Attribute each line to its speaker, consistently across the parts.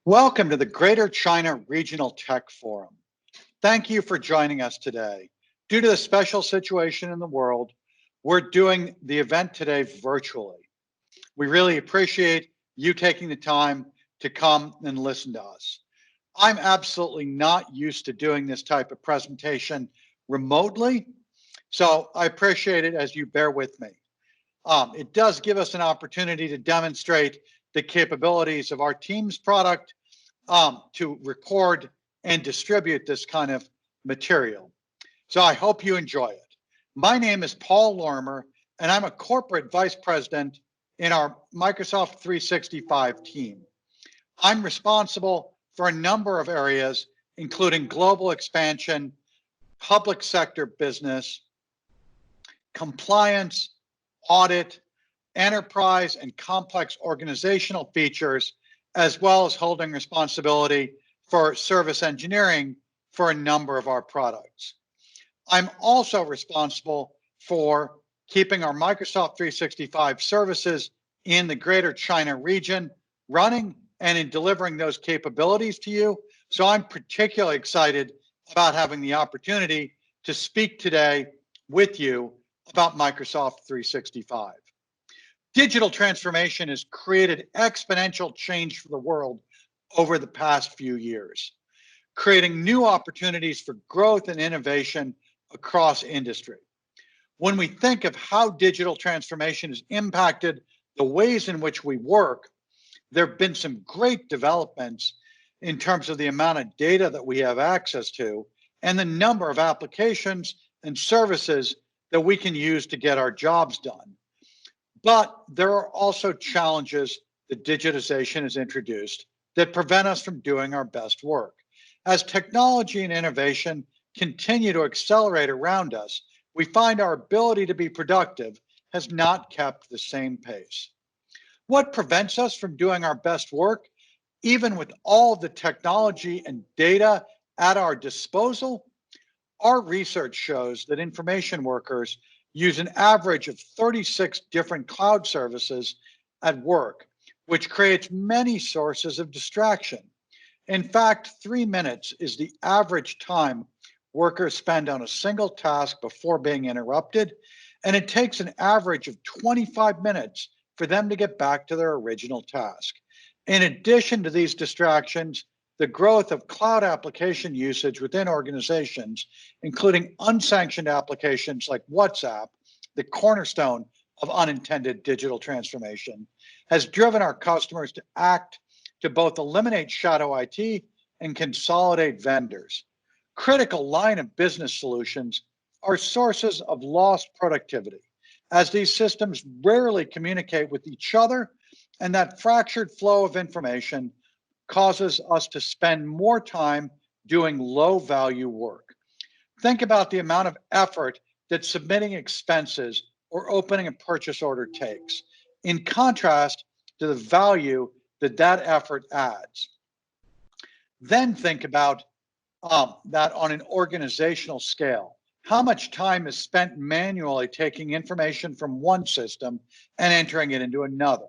Speaker 1: Welcome to the Greater China Regional Tech Forum. Thank you for joining us today. Due to the special situation in the world, we're doing the event today virtually. We really appreciate you taking the time to come and listen to us. I'm absolutely not used to doing this type of presentation remotely, so I appreciate it as you bear with me. It does give us an opportunity to demonstrate the capabilities of our team's product to record and distribute this kind of material. So I hope you enjoy it. My name is Paul Lorimer, and I'm a corporate vice president in our Microsoft 365 team. I'm responsible for a number of areas, including global expansion, public sector business, compliance, audit, enterprise and complex organizational features, as well as holding responsibility for service engineering for a number of our products. I'm also responsible for keeping our Microsoft 365 services in the Greater China region running and in delivering those capabilities to you. So I'm particularly excited about having the opportunity to speak today with you about Microsoft 365. Digital transformation has created exponential change for the world over the past few years, creating new opportunities for growth and innovation across industry. When we think of how digital transformation has impacted the ways in which we work, there have been some great developments in terms of the amount of data that we have access to and the number of applications and services that we can use to get our jobs done. But there are also challenges that digitization has introduced that prevent us from doing our best work. As technology and innovation continue to accelerate around us, we find our ability to be productive has not kept the same pace. What prevents us from doing our best work, even with all the technology and data at our disposal? Our research shows that information workers use an average of 36 different cloud services at work, which creates many sources of distraction. In fact, 3 minutes is the average time workers spend on a single task before being interrupted, and it takes an average of 25 minutes for them to get back to their original task. In addition to these distractions, the growth of cloud application usage within organizations, including unsanctioned applications like WhatsApp, the cornerstone of unintended digital transformation, has driven our customers to act to both eliminate shadow IT and consolidate vendors. Critical line of business solutions are sources of lost productivity, as these systems rarely communicate with each other, and that fractured flow of information causes us to spend more time doing low-value work. Think about the amount of effort that submitting expenses or opening a purchase order takes, in contrast to the value that that effort adds. Then think about that on an organizational scale. How much time is spent manually taking information from one system and entering it into another?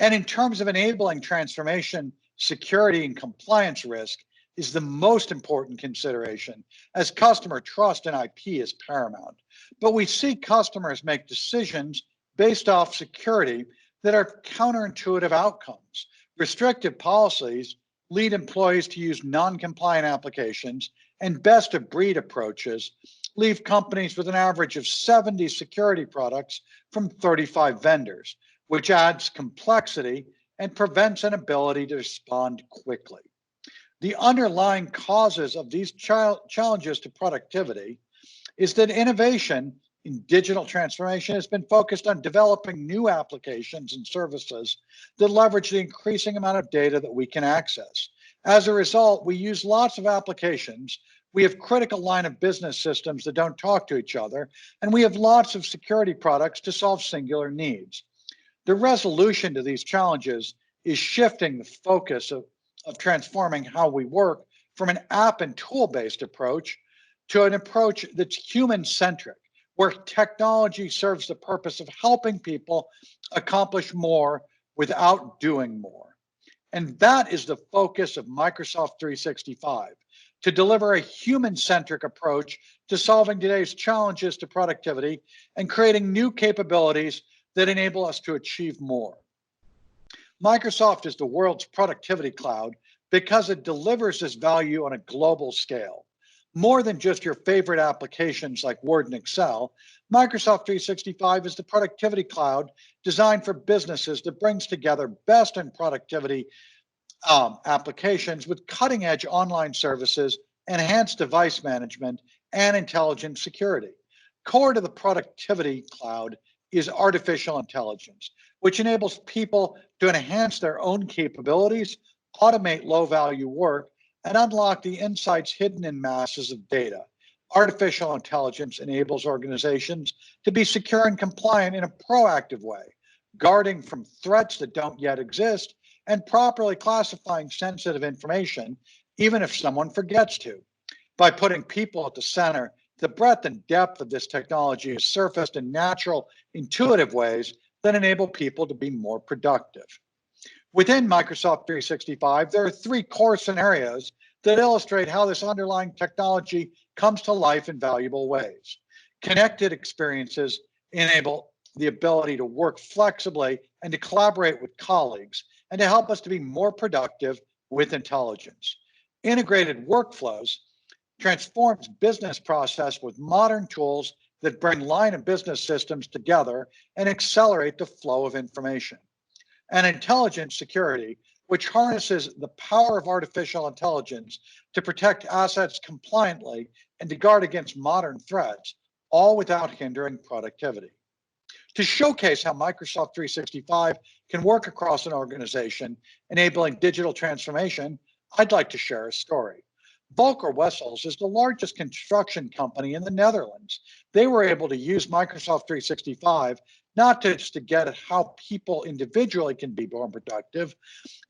Speaker 1: And in terms of enabling transformation, security and compliance risk is the most important consideration, as customer trust in IP is paramount. But we see customers make decisions based off security that are counterintuitive outcomes. Restrictive policies lead employees to use non-compliant applications, and best-of-breed approaches leave companies with an average of 70 security products from 35 vendors, which adds complexity and prevents an ability to respond quickly. The underlying causes of these challenges to productivity is that innovation in digital transformation has been focused on developing new applications and services that leverage the increasing amount of data that we can access. As a result, we use lots of applications. We have critical line of business systems that don't talk to each other, and we have lots of security products to solve singular needs. The resolution to these challenges is shifting the focus of transforming how we work from an app and tool-based approach to an approach that's human-centric, where technology serves the purpose of helping people accomplish more without doing more. And that is the focus of Microsoft 365, to deliver a human-centric approach to solving today's challenges to productivity and creating new capabilities that enable us to achieve more. Microsoft is the world's productivity cloud because it delivers this value on a global scale. More than just your favorite applications like Word and Excel, Microsoft 365 is the productivity cloud designed for businesses that brings together best in productivity applications with cutting-edge online services, enhanced device management, and intelligent security. Core to the productivity cloud is artificial intelligence, which enables people to enhance their own capabilities, automate low-value work, and unlock the insights hidden in masses of data. Artificial intelligence enables organizations to be secure and compliant in a proactive way, guarding from threats that don't yet exist and properly classifying sensitive information, even if someone forgets to. By putting people at the center, the breadth and depth of this technology is surfaced in natural, intuitive ways that enable people to be more productive. Within Microsoft 365, there are three core scenarios that illustrate how this underlying technology comes to life in valuable ways. Connected experiences enable the ability to work flexibly and to collaborate with colleagues and to help us to be more productive with intelligence. Integrated workflows transforms business process with modern tools that bring line of business systems together and accelerate the flow of information. And intelligent security, which harnesses the power of artificial intelligence to protect assets compliantly and to guard against modern threats, all without hindering productivity. To showcase how Microsoft 365 can work across an organization, enabling digital transformation, I'd like to share a story. Volker Wessels is the largest construction company in the Netherlands. They were able to use Microsoft 365 not just to get at how people individually can be more productive,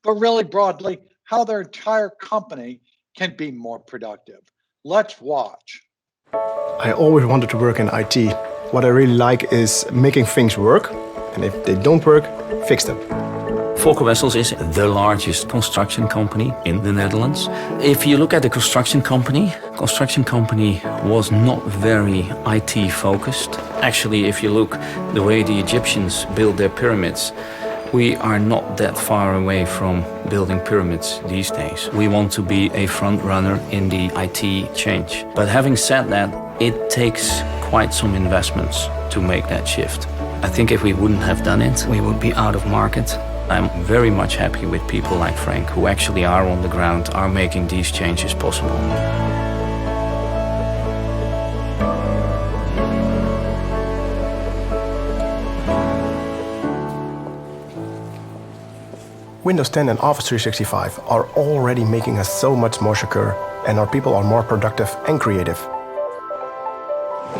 Speaker 1: but really broadly, how their entire company can be more productive. Let's watch.
Speaker 2: I always wanted to work in IT. What I really like is making things work, and if they don't work, fix them.
Speaker 3: Volker Wessels is the largest construction company in the Netherlands. If you look at the construction company was not very IT focused. Actually, if you look the way the Egyptians built their pyramids, we are not that far away from building pyramids these days. We want to be a front runner in the IT change. But having said that, it takes quite some investments to make that shift. I think if we wouldn't have done it, we would be out of market. I'm very much happy with people like Frank, who actually are on the ground, are making these changes possible.
Speaker 2: Windows 10 and Office 365 are already making us so much more secure, and our people are more productive and creative.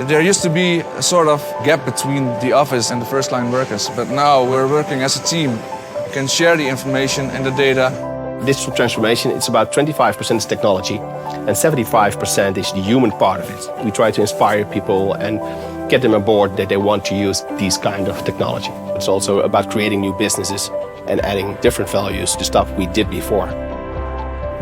Speaker 4: There used to be a sort of gap between the office and the first-line workers, but now we're working as a team. We can share the information and the data.
Speaker 5: Digital transformation, it's about 25% is technology and 75% is the human part of it. We try to inspire people and get them aboard that they want to use these kind of technology. It's also about creating new businesses and adding different values to stuff we did before.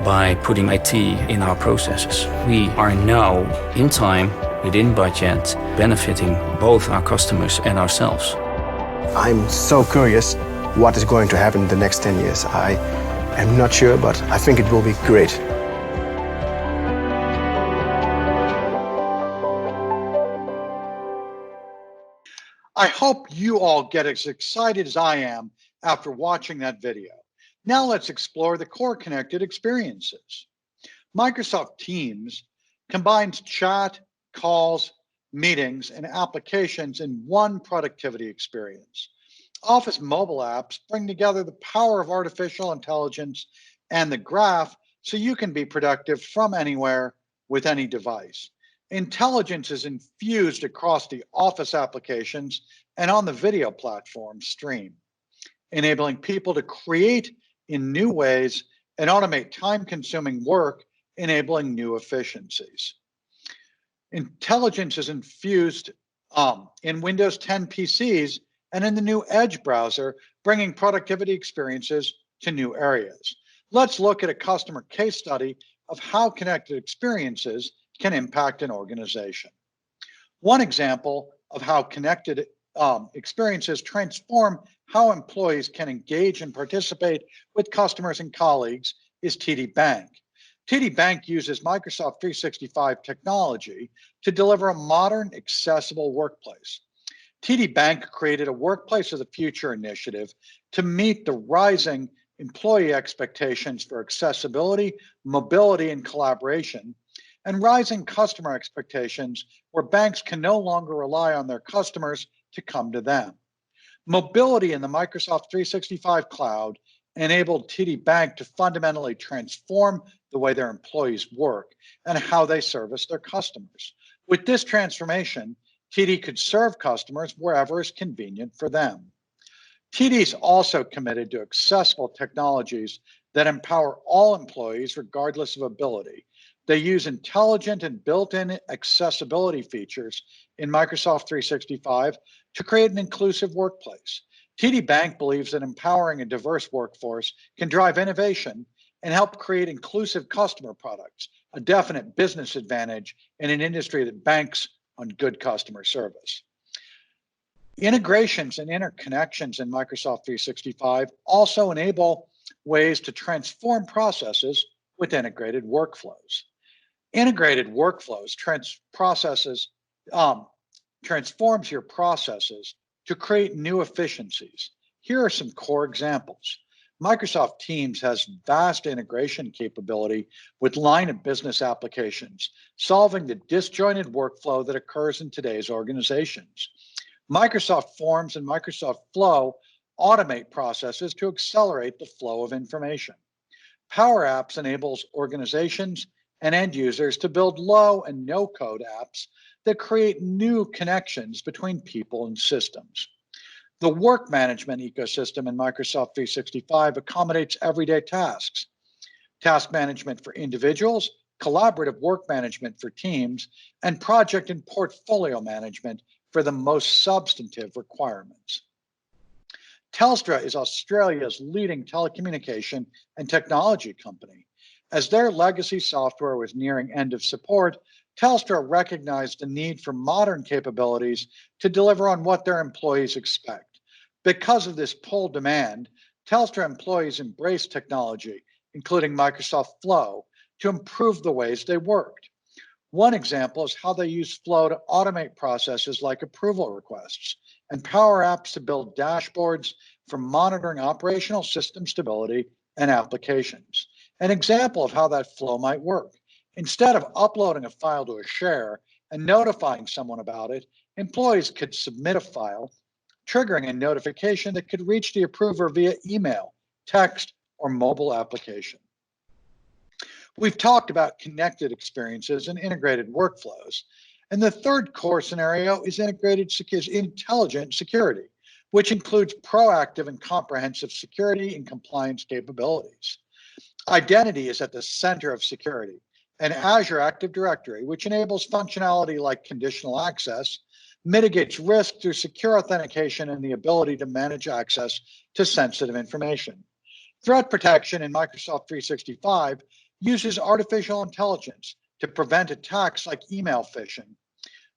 Speaker 3: By putting IT in our processes, we are now, in time, within budget, benefiting both our customers and ourselves.
Speaker 2: I'm so curious what is going to happen in the next 10 years. I am not sure, but I think it will be great.
Speaker 1: I hope you all get as excited as I am after watching that video. Now let's explore the core connected experiences. Microsoft Teams combines chat, calls, meetings, and applications in one productivity experience. Office mobile apps bring together the power of artificial intelligence and the graph so you can be productive from anywhere with any device. Intelligence is infused across the Office applications and on the video platform Stream, enabling people to create in new ways and automate time-consuming work, enabling new efficiencies. Intelligence is infused in Windows 10 PCs and in the new Edge browser, bringing productivity experiences to new areas. Let's look at a customer case study of how connected experiences can impact an organization. One example of how connected experiences transform how employees can engage and participate with customers and colleagues is TD Bank. TD Bank uses Microsoft 365 technology to deliver a modern, accessible workplace. TD Bank created a Workplace of the Future initiative to meet the rising employee expectations for accessibility, mobility, and collaboration, and rising customer expectations where banks can no longer rely on their customers to come to them. Mobility in the Microsoft 365 cloud enabled TD Bank to fundamentally transform the way their employees work and how they service their customers. With this transformation, TD could serve customers wherever is convenient for them. TD is also committed to accessible technologies that empower all employees regardless of ability. They use intelligent and built-in accessibility features in Microsoft 365 to create an inclusive workplace. TD Bank believes that empowering a diverse workforce can drive innovation and help create inclusive customer products, a definite business advantage in an industry that banks on good customer service. Integrations and interconnections in Microsoft 365 also enable ways to transform processes with integrated workflows. Integrated workflows transforms your processes to create new efficiencies. Here are some core examples. Microsoft Teams has vast integration capability with line of business applications, solving the disjointed workflow that occurs in today's organizations. Microsoft Forms and Microsoft Flow automate processes to accelerate the flow of information. Power Apps enables organizations and end users to build low and no-code apps that create new connections between people and systems. The work management ecosystem in Microsoft 365 accommodates everyday tasks, task management for individuals, collaborative work management for teams, and project and portfolio management for the most substantive requirements. Telstra is Australia's leading telecommunication and technology company. As their legacy software was nearing end of support, Telstra recognized the need for modern capabilities to deliver on what their employees expect. Because of this pull demand, Telstra employees embraced technology, including Microsoft Flow, to improve the ways they worked. One example is how they use Flow to automate processes like approval requests and Power Apps to build dashboards for monitoring operational system stability and applications. An example of how that flow might work. Instead of uploading a file to a share and notifying someone about it, employees could submit a file, triggering a notification that could reach the approver via email, text, or mobile application. We've talked about connected experiences and integrated workflows. And the third core scenario is intelligent security, which includes proactive and comprehensive security and compliance capabilities. Identity is at the center of security. And Azure Active Directory, which enables functionality like conditional access, mitigates risk through secure authentication and the ability to manage access to sensitive information. Threat protection in Microsoft 365 uses artificial intelligence to prevent attacks like email phishing.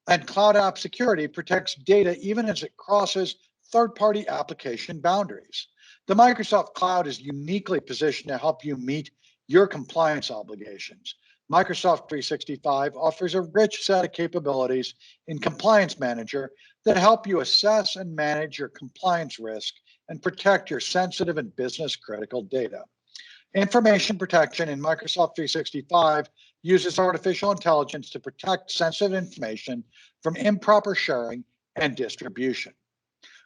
Speaker 1: And Cloud App Security protects data even as it crosses third-party application boundaries. The Microsoft Cloud is uniquely positioned to help you meet your compliance obligations. Microsoft 365 offers a rich set of capabilities in Compliance Manager that help you assess and manage your compliance risk and protect your sensitive and business-critical data. Information protection in Microsoft 365 uses artificial intelligence to protect sensitive information from improper sharing and distribution.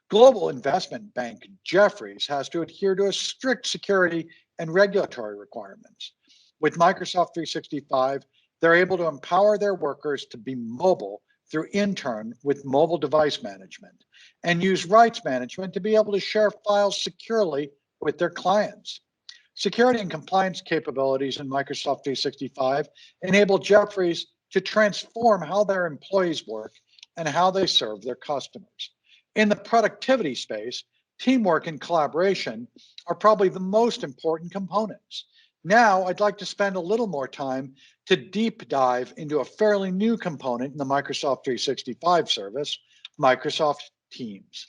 Speaker 1: Global investment bank Jefferies has to adhere to a strict security and regulatory requirements. With Microsoft 365, they're able to empower their workers to be mobile through Intern with mobile device management and use rights management to be able to share files securely with their clients. Security and compliance capabilities in Microsoft 365 enable Jefferies to transform how their employees work and how they serve their customers. In the productivity space, teamwork and collaboration are probably the most important components. Now, I'd like to spend a little more time to deep dive into a fairly new component in the Microsoft 365 service, Microsoft Teams.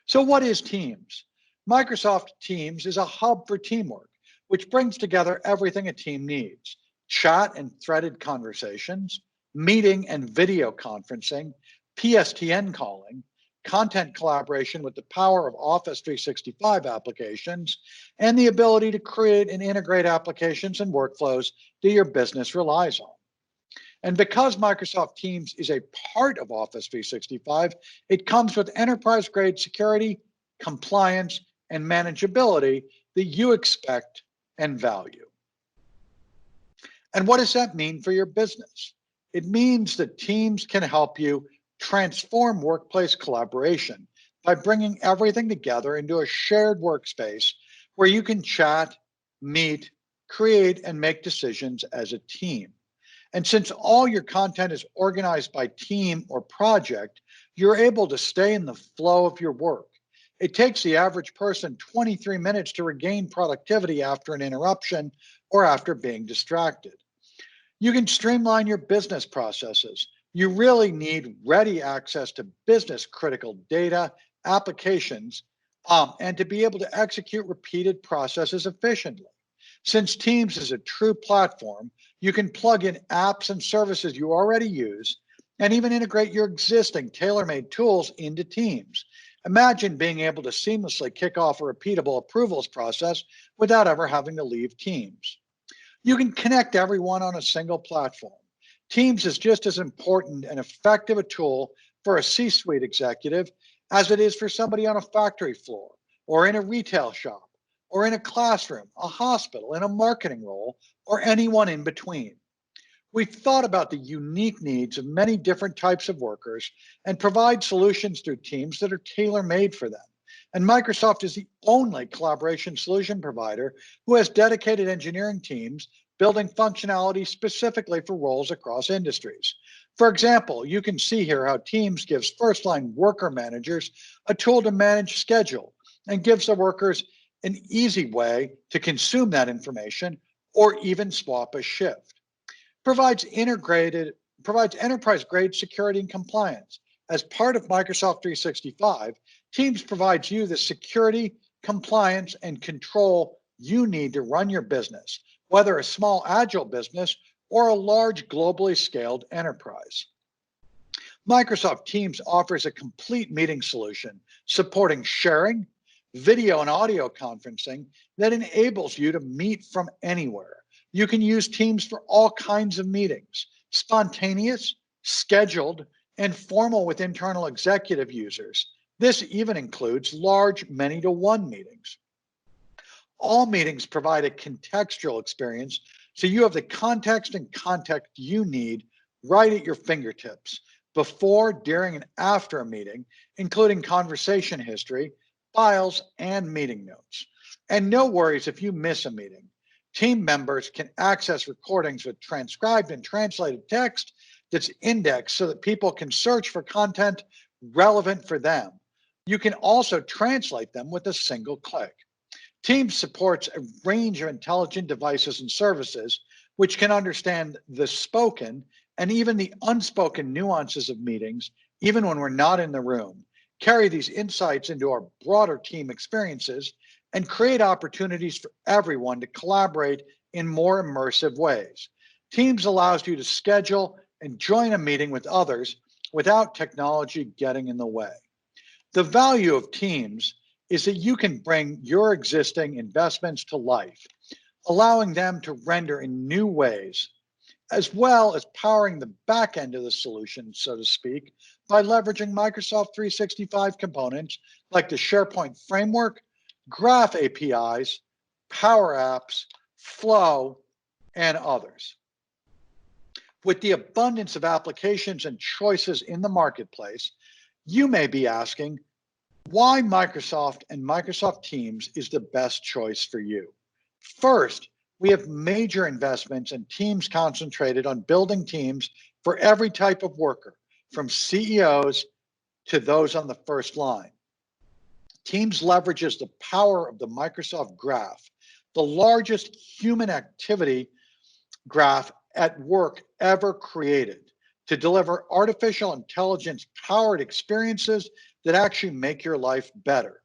Speaker 1: So what is Teams? Microsoft Teams is a hub for teamwork, which brings together everything a team needs: chat and threaded conversations, meeting and video conferencing, PSTN calling, content collaboration with the power of Office 365 applications, and the ability to create and integrate applications and workflows that your business relies on. And because Microsoft Teams is a part of Office 365, it comes with enterprise-grade security, compliance, and manageability that you expect and value. And what does that mean for your business? It means that Teams can help you transform workplace collaboration by bringing everything together into a shared workspace where you can chat, meet, create, and make decisions as a team. And since all your content is organized by team or project, you're able to stay in the flow of your work. It takes the average person 23 minutes to regain productivity after an interruption or after being distracted. You can streamline your business processes. You really need ready access to business critical data, applications, and to be able to execute repeated processes efficiently. Since Teams is a true platform, you can plug in apps and services you already use and even integrate your existing tailor-made tools into Teams. Imagine being able to seamlessly kick off a repeatable approvals process without ever having to leave Teams. You can connect everyone on a single platform. Teams is just as important and effective a tool for a C-suite executive as it is for somebody on a factory floor or in a retail shop or in a classroom, a hospital, in a marketing role, or anyone in between. We've thought about the unique needs of many different types of workers and provide solutions through Teams that are tailor-made for them. And Microsoft is the only collaboration solution provider who has dedicated engineering teams building functionality specifically for roles across industries. For example, you can see here how Teams gives first-line worker managers a tool to manage schedule and gives the workers an easy way to consume that information or even swap a shift. Provides enterprise-grade security and compliance. As part of Microsoft 365, Teams provides you the security, compliance, and control you need to run your business, whether a small agile business or a large globally scaled enterprise. Microsoft Teams offers a complete meeting solution supporting sharing, video and audio conferencing that enables you to meet from anywhere. You can use Teams for all kinds of meetings, spontaneous, scheduled, and formal with internal executive users. This even includes large many-to-one meetings. All meetings provide a contextual experience, so you have the context and context you need right at your fingertips, before, during, and after a meeting, including conversation history, files, and meeting notes. And no worries if you miss a meeting. Team members can access recordings with transcribed and translated text that's indexed so that people can search for content relevant for them. You can also translate them with a single click. Teams supports a range of intelligent devices and services which can understand the spoken and even the unspoken nuances of meetings, even when we're not in the room, carry these insights into our broader team experiences, and create opportunities for everyone to collaborate in more immersive ways. Teams allows you to schedule and join a meeting with others without technology getting in the way. The value of Teams is that you can bring your existing investments to life, allowing them to render in new ways, as well as powering the back end of the solution, so to speak, by leveraging Microsoft 365 components like the SharePoint framework, Graph APIs, Power Apps, Flow, and others. With the abundance of applications and choices in the marketplace, you may be asking why Microsoft and Microsoft Teams is the best choice for you. First, we have major investments and teams concentrated on building teams for every type of worker, from CEOs to those on the first line. Teams leverages the power of the Microsoft Graph, the largest human activity graph at work ever created, to deliver artificial intelligence-powered experiences that actually make your life better.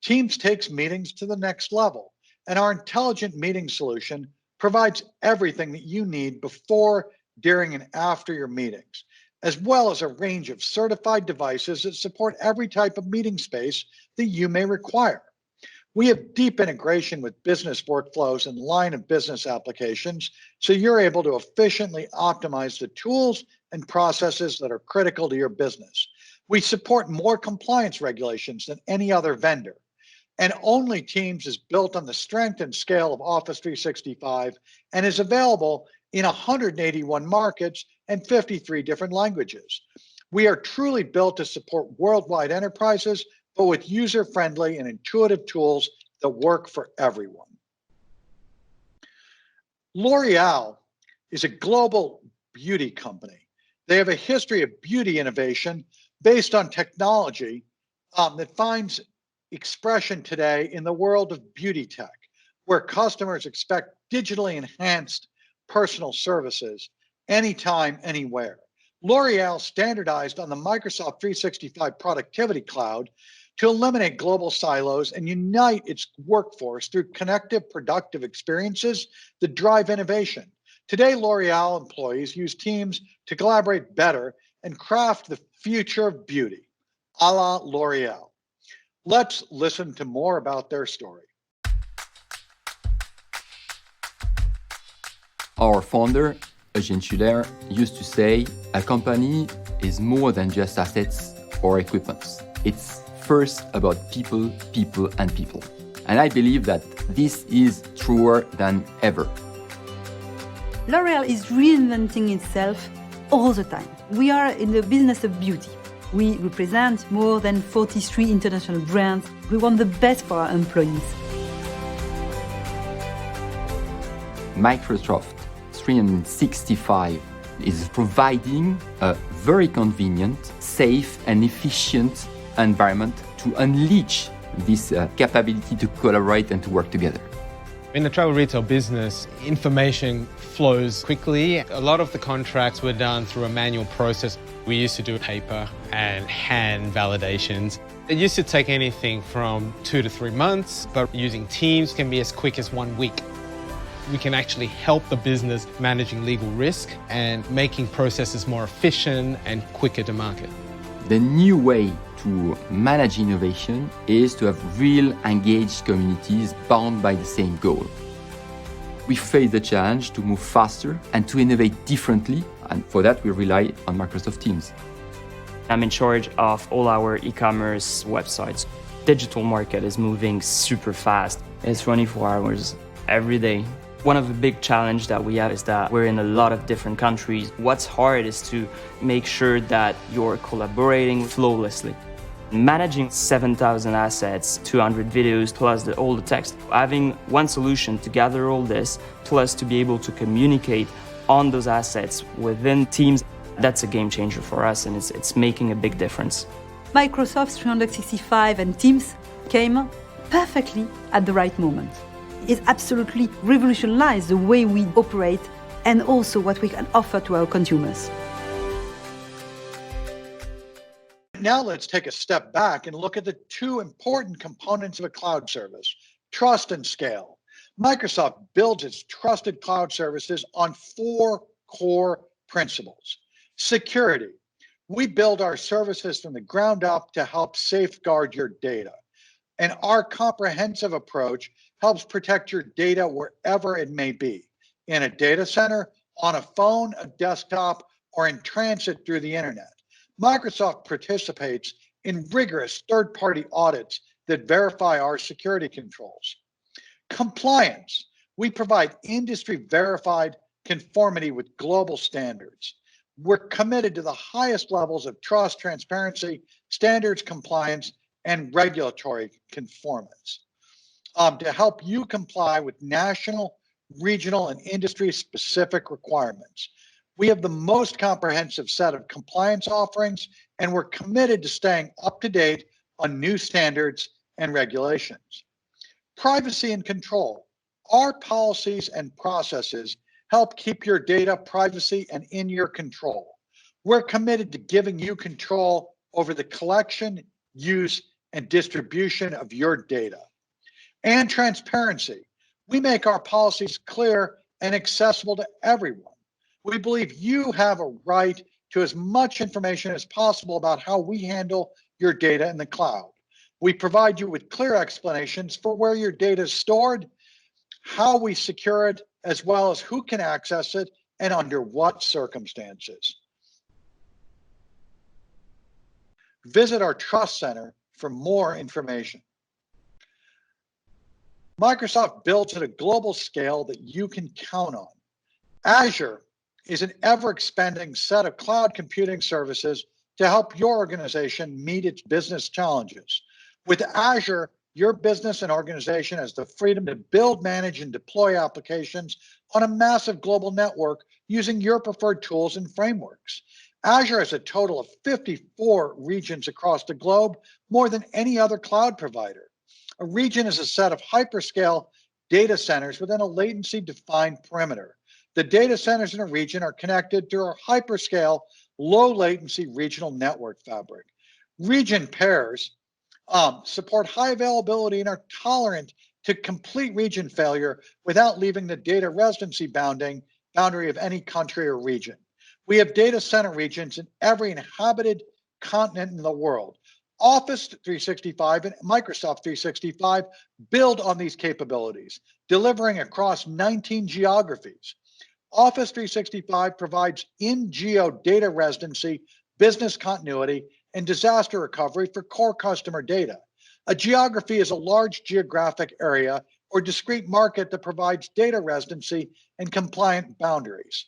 Speaker 1: Teams takes meetings to the next level, and our intelligent meeting solution provides everything that you need before, during, and after your meetings, as well as a range of certified devices that support every type of meeting space that you may require. We have deep integration with business workflows and line of business applications, so you're able to efficiently optimize the tools and processes that are critical to your business. We support more compliance regulations than any other vendor. And Only Teams is built on the strength and scale of Office 365 and is available in 181 markets and 53 different languages. We are truly built to support worldwide enterprises, but with user-friendly and intuitive tools that work for everyone. L'Oreal is a global beauty company. They have a history of beauty innovation based on technology that finds expression today in the world of beauty tech, where customers expect digitally enhanced personal services anytime, anywhere. L'Oreal standardized on the Microsoft 365 Productivity Cloud to eliminate global silos and unite its workforce through connected, productive experiences that drive innovation. Today, L'Oreal employees use Teams to collaborate better and craft the future of beauty, a la L'Oreal. Let's listen to more about their story.
Speaker 6: Our founder, Eugene Schuller, used to say, a company is more than just assets or equipment. It's first about people, people, and people. And I believe that this is truer than ever.
Speaker 7: L'Oreal is reinventing itself all the time. We are in the business of beauty. We represent more than 43 international brands. We want the best for our employees.
Speaker 6: Microsoft 365 is providing a very convenient, safe, and efficient environment to unleash this capability to collaborate and to work together.
Speaker 8: In the travel retail business, information flows quickly. A lot of the contracts were done through a manual process. We used to do paper and hand validations. It used to take anything from 2 to 3 months, but using Teams can be as quick as 1 week. We can actually help the business managing legal risk and making processes more efficient and quicker to market.
Speaker 6: The new way to manage innovation is to have real engaged communities bound by the same goal. We face the challenge to move faster and to innovate differently, and for that we rely on Microsoft Teams.
Speaker 9: I'm in charge of all our e-commerce websites. Digital market is moving super fast. It's 24 hours every day. One of the big challenges that we have is that we're in a lot of different countries. What's hard is to make sure that you're collaborating flawlessly. Managing 7,000 assets, 200 videos, plus all the text. Having one solution to gather all this, plus to be able to communicate on those assets within Teams, that's a game changer for us, and it's making a big difference.
Speaker 7: Microsoft 365 and Teams came perfectly at the right moment. It absolutely revolutionized the way we operate and also what we can offer to our consumers.
Speaker 1: Now let's take a step back and look at the two important components of a cloud service, trust and scale. Microsoft builds its trusted cloud services on 4 core principles. Security. We build our services from the ground up to help safeguard your data. And our comprehensive approach helps protect your data wherever it may be, in a data center, on a phone, a desktop, or in transit through the internet. Microsoft participates in rigorous third-party audits that verify our security controls. Compliance. We provide industry-verified conformity with global standards. We're committed to the highest levels of trust, transparency, standards compliance, and regulatory conformance to help you comply with national, regional, and industry-specific requirements. We have the most comprehensive set of compliance offerings, and we're committed to staying up to date on new standards and regulations. Privacy and control. Our policies and processes help keep your data privacy and in your control. We're committed to giving you control over the collection, use, and distribution of your data. And transparency. We make our policies clear and accessible to everyone. We believe you have a right to as much information as possible about how we handle your data in the cloud. We provide you with clear explanations for where your data is stored, how we secure it, as well as who can access it and under what circumstances. Visit our Trust Center for more information. Microsoft builds at a global scale that you can count on. Azure is an ever-expanding set of cloud computing services to help your organization meet its business challenges. With Azure, your business and organization has the freedom to build, manage, and deploy applications on a massive global network using your preferred tools and frameworks. Azure has a total of 54 regions across the globe, more than any other cloud provider. A region is a set of hyperscale data centers within a latency-defined perimeter. The data centers in a region are connected to a hyperscale, low-latency regional network fabric. Region pairs support high availability and are tolerant to complete region failure without leaving the data residency boundary of any country or region. We have data center regions in every inhabited continent in the world. Office 365 and Microsoft 365 build on these capabilities, delivering across 19 geographies. Office 365 provides in-geo data residency, business continuity, and disaster recovery for core customer data. A geography is a large geographic area or discrete market that provides data residency and compliant boundaries.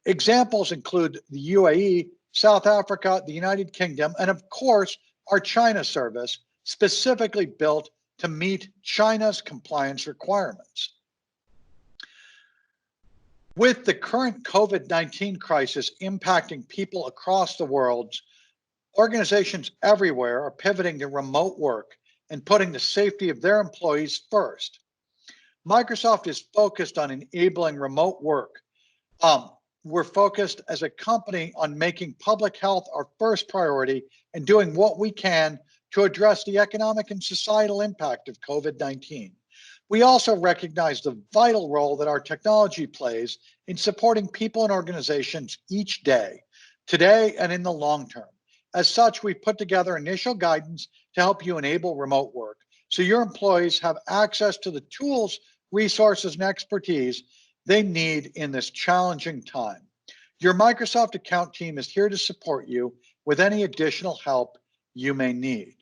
Speaker 1: Examples include the UAE, South Africa, the United Kingdom, and of course, our China service, specifically built to meet China's compliance requirements. With the current COVID-19 crisis impacting people across the world, organizations everywhere are pivoting to remote work and putting the safety of their employees first. Microsoft is focused on enabling remote work. We're focused as a company on making public health our first priority and doing what we can to address the economic and societal impact of COVID-19. We also recognize the vital role that our technology plays in supporting people and organizations each day, today and in the long term. As such, we've put together initial guidance to help you enable remote work so your employees have access to the tools, resources, and expertise they need in this challenging time. Your Microsoft account team is here to support you with any additional help you may need.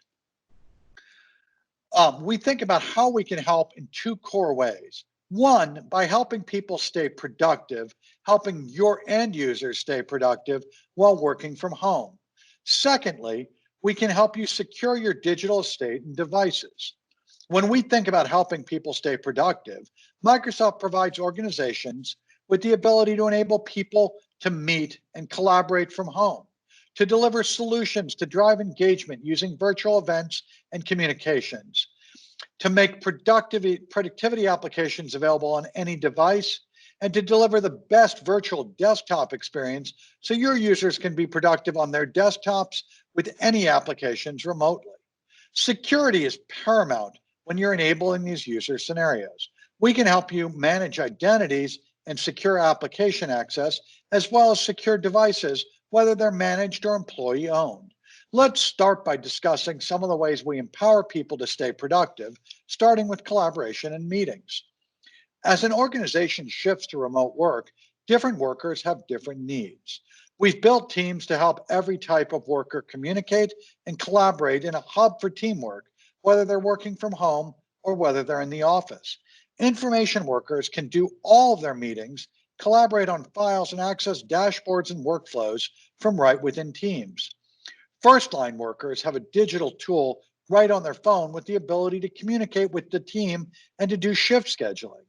Speaker 1: We think about how we can help in two core ways. One, by helping people stay productive, helping your end users stay productive while working from home. Secondly, we can help you secure your digital estate and devices. When we think about helping people stay productive, Microsoft provides organizations with the ability to enable people to meet and collaborate from home, to deliver solutions to drive engagement using virtual events and communications, to make productivity applications available on any device, and to deliver the best virtual desktop experience so your users can be productive on their desktops with any applications remotely. Security is paramount when you're enabling these user scenarios. We can help you manage identities and secure application access, as well as secure devices, whether they're managed or employee-owned. Let's start by discussing some of the ways we empower people to stay productive, starting with collaboration and meetings. As an organization shifts to remote work, different workers have different needs. We've built teams to help every type of worker communicate and collaborate in a hub for teamwork, whether they're working from home or whether they're in the office. Information workers can do all of their meetings, collaborate on files, and access dashboards and workflows from right within Teams. First-line workers have a digital tool right on their phone with the ability to communicate with the team and to do shift scheduling.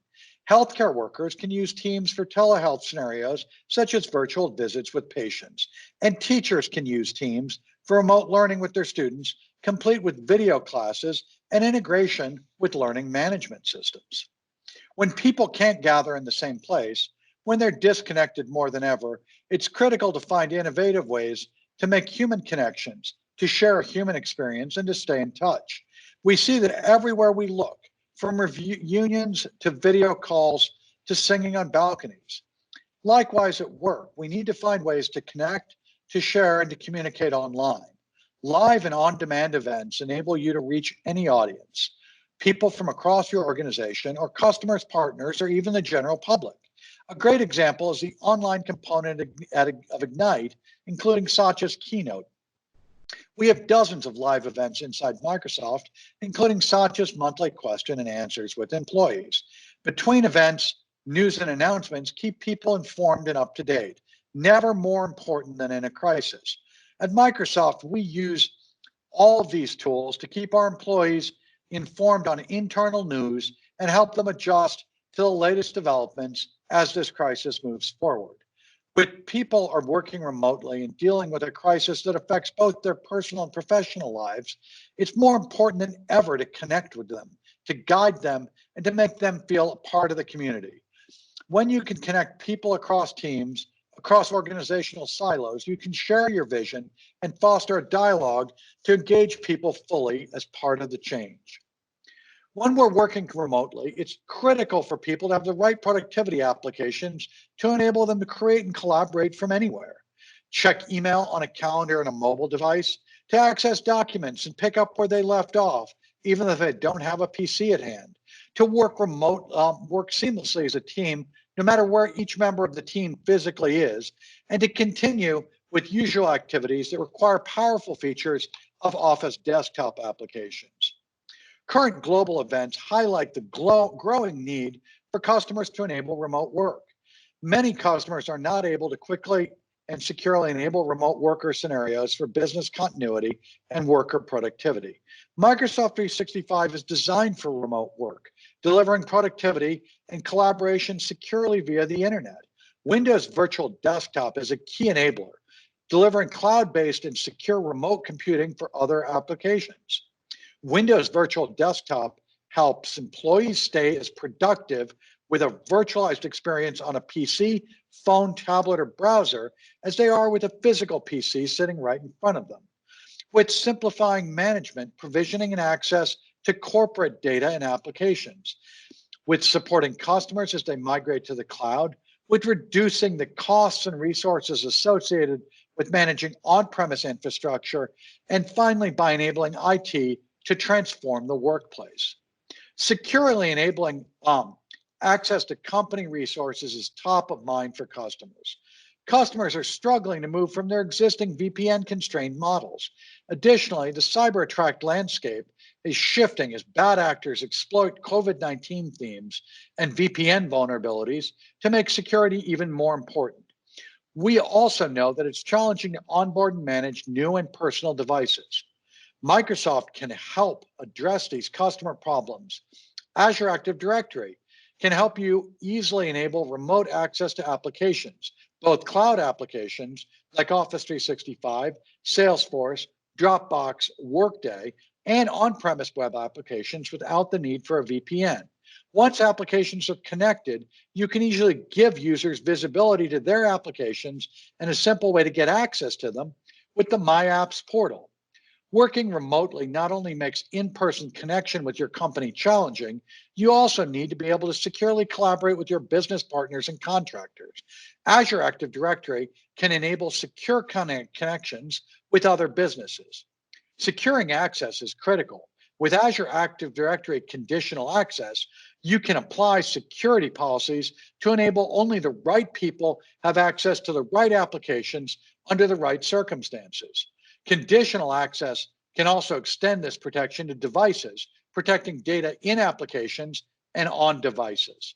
Speaker 1: Healthcare workers can use Teams for telehealth scenarios, such as virtual visits with patients. And teachers can use Teams for remote learning with their students complete with video classes and integration with learning management systems. When people can't gather in the same place, when they're disconnected more than ever, it's critical to find innovative ways to make human connections, to share a human experience, and to stay in touch. We see that everywhere we look, from reunions to video calls to singing on balconies. Likewise, at work, we need to find ways to connect, to share, and to communicate online. Live and on-demand events enable you to reach any audience, people from across your organization, or customers, partners, or even the general public. A great example is the online component of Ignite, including Satya's keynote. We have dozens of live events inside Microsoft, including Satya's monthly question and answers with employees. Between events, news and announcements keep people informed and up to date, never more important than in a crisis. At Microsoft, we use all of these tools to keep our employees informed on internal news and help them adjust to the latest developments as this crisis moves forward. When people are working remotely and dealing with a crisis that affects both their personal and professional lives, it's more important than ever to connect with them, to guide them, and to make them feel a part of the community. When you can connect people across teams, across organizational silos, you can share your vision and foster a dialogue to engage people fully as part of the change. When we're working remotely, it's critical for people to have the right productivity applications to enable them to create and collaborate from anywhere. Check email on a calendar and a mobile device, to access documents and pick up where they left off, even if they don't have a PC at hand. To work work seamlessly as a team, no matter where each member of the team physically is, and to continue with usual activities that require powerful features of Office desktop applications. Current global events highlight the growing need for customers to enable remote work. Many customers are not able to quickly and securely enable remote worker scenarios for business continuity and worker productivity. Microsoft 365 is designed for remote work, delivering productivity and collaboration securely via the internet. Windows Virtual Desktop is a key enabler, delivering cloud-based and secure remote computing for other applications. Windows Virtual Desktop helps employees stay as productive with a virtualized experience on a PC, phone, tablet, or browser as they are with a physical PC sitting right in front of them. With simplifying management, provisioning, and access to corporate data and applications. With supporting customers as they migrate to the cloud. With reducing the costs and resources associated with managing on-premise infrastructure. And finally, by enabling IT to transform the workplace. Securely enabling access to company resources is top of mind for customers. Customers are struggling to move from their existing VPN-constrained models. Additionally, the cyber attack landscape is shifting as bad actors exploit COVID-19 themes and VPN vulnerabilities to make security even more important. We also know that it's challenging to onboard and manage new and personal devices. Microsoft can help address these customer problems. Azure Active Directory can help you easily enable remote access to applications, both cloud applications like Office 365, Salesforce, Dropbox, Workday, and on-premise web applications without the need for a VPN. Once applications are connected, you can easily give users visibility to their applications and a simple way to get access to them with the My Apps portal. Working remotely not only makes in-person connection with your company challenging, you also need to be able to securely collaborate with your business partners and contractors. Azure Active Directory can enable secure connections with other businesses. Securing access is critical. With Azure Active Directory conditional access, you can apply security policies to enable only the right people have access to the right applications under the right circumstances. Conditional access can also extend this protection to devices, protecting data in applications and on devices.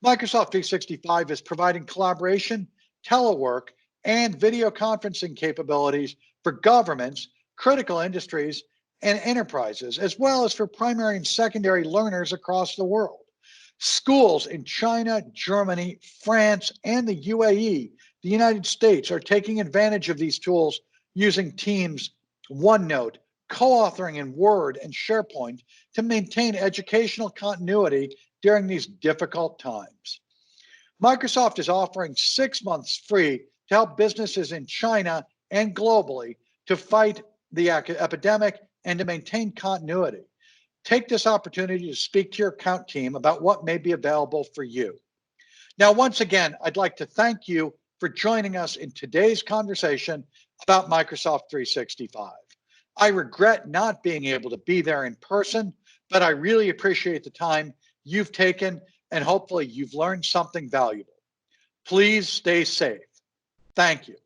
Speaker 1: Microsoft 365 is providing collaboration, telework, and video conferencing capabilities for governments, critical industries, and enterprises, as well as for primary and secondary learners across the world. Schools in China, Germany, France, and the UAE, the United States, are taking advantage of these tools using Teams, OneNote, co-authoring in Word and SharePoint to maintain educational continuity during these difficult times. Microsoft is offering 6 months free to help businesses in China and globally to fight the epidemic and to maintain continuity. Take this opportunity to speak to your account team about what may be available for you. Now, once again, I'd like to thank you for joining us in today's conversation about Microsoft 365. I regret not being able to be there in person, but I really appreciate the time you've taken, and hopefully you've learned something valuable. Please stay safe. Thank you.